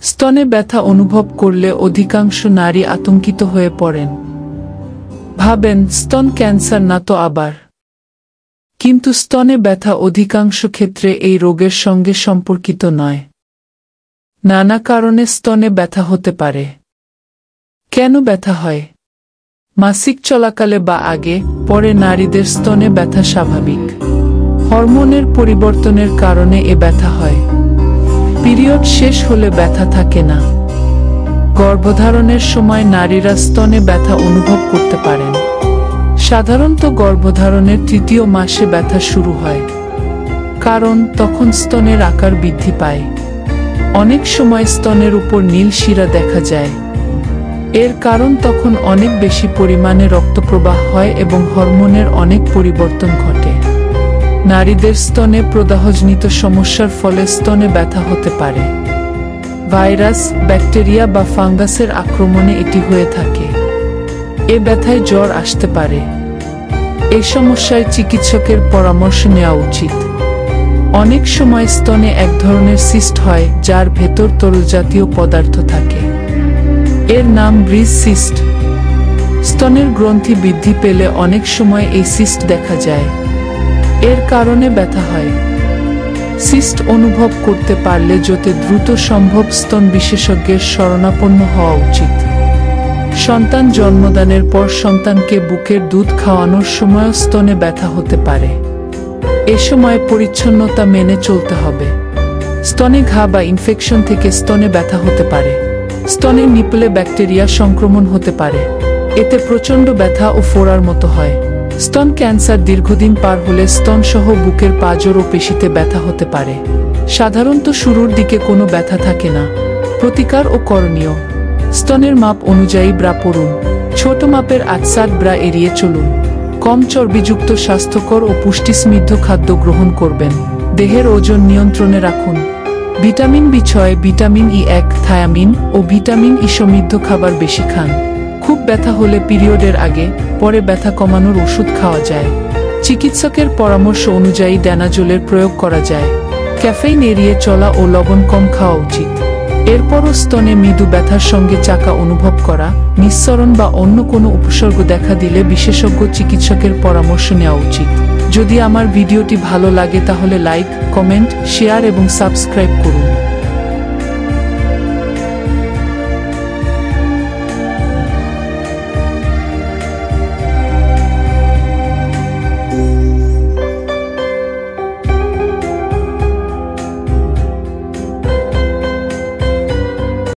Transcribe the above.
স্তনে ব্যথা অনুভব করলে অধিকাংশ নারী আতঙ্কিত হয়ে পড়েন। ভাবেন স্তন ক্যান্সার না তো আবার। কিন্তু স্তনে ব্যথা অধিকাংশ ক্ষেত্রে এই রোগের সঙ্গে সম্পর্কিত নয়। নানা কারণে স্তনে ব্যথা হতে পারে। কেন ব্যথা হয়? মাসিক চলাকালে বা আগে পরে নারীদের স্তনে ব্যথা স্বাভাবিক। হরমোনের পরিবর্তনের কারণে এ ব্যথা হয়। পিরিয়ড শেষ হলে ব্যথা থাকে না। গর্ভধারণের সময় নারীরা স্তনে ব্যথা অনুভব করতে পারেন। সাধারণত গর্ভধারণের ৩য় মাসে ব্যথা শুরু হয়, কারণ তখন স্তনের আকার বৃদ্ধি পায়। অনেক সময় স্তনের উপর নীল শিরা দেখা যায়। এর কারণ তখন অনেক বেশি পরিমাণে রক্তপ্রবাহ হয় এবং হরমোনের অনেক পরিবর্তন ঘটে। নারীদের স্তনে প্রদাহজনিত সমস্যার ফলে স্তনে ব্যথা হতে পারে। ভাইরাস, ব্যাকটেরিয়া বা ফাঙ্গাসের আক্রমণে এটি হয়ে থাকে। এ ব্যথায় জ্বর আসতে পারে। এই সমস্যায় চিকিৎসকের পরামর্শ নেওয়া উচিত। অনেক সময় স্তনে এক ধরনের সিস্ট হয়, যার ভেতর তরল জাতীয় পদার্থ থাকে। এর নাম ব্রিজ সিস্ট। স্তনের গ্রন্থি বৃদ্ধি পেলে অনেক সময় এই সিস্ট দেখা যায়। এর কারণে ব্যথা হয়। সিস্ট অনুভব করতে পারলে যত দ্রুত সম্ভব স্তন বিশেষজ্ঞের শরণাপন্ন হওয়া উচিত। সন্তান জন্মদানের পর সন্তানকে বুকের দুধ খাওয়ানোর সময়ও স্তনে ব্যথা হতে পারে। এ সময় পরিচ্ছন্নতা মেনে চলতে হবে। স্তনে ঘা বা ইনফেকশন থেকে স্তনে ব্যথা হতে পারে। স্তনের নিপলে ব্যাকটেরিয়া সংক্রমণ হতে পারে। এতে প্রচণ্ড ব্যথা ও ফোড়ার মতো হয়। স্তন ক্যান্সার দীর্ঘদিন পার হলে স্তনসহ বুকের পাঁজর ও পেশিতে ব্যথা হতে পারে। সাধারণত শুরুর দিকে কোনো ব্যথা থাকে না। প্রতিকার ও করণীয়: স্তনের মাপ অনুযায়ী ব্রা পরুন। ছোট মাপের আচ্ছাদ ব্রা এড়িয়ে চলুন। কম চর্বিযুক্ত স্বাস্থ্যকর ও পুষ্টিসমৃদ্ধ খাদ্য গ্রহণ করবেন। দেহের ওজন নিয়ন্ত্রণে রাখুন। ভিটামিন বি6, ভিটামিন ই1, থায়ামিন ও ভিটামিন ই সমৃদ্ধ খাবার বেশি খান। খুব ব্যথা হলে পিরিয়ডের আগে পরে ব্যথা কমানোর ওষুধ খাওয়া যায়। চিকিৎসকের পরামর্শ অনুযায়ী ড্যানাজোলের প্রয়োগ করা যায়। ক্যাফেইন এড়িয়ে চলা ও লবণ কম খাওয়া উচিত। এরপরও স্তনে মৃদু ব্যথার সঙ্গে চাকা অনুভব করা, নিঃসরণ বা অন্য কোনো উপসর্গ দেখা দিলে বিশেষজ্ঞ চিকিৎসকের পরামর্শ নেওয়া উচিত। যদি আমার ভিডিওটি ভালো লাগে তাহলে লাইক, কমেন্ট, শেয়ার এবং সাবস্ক্রাইব করুন।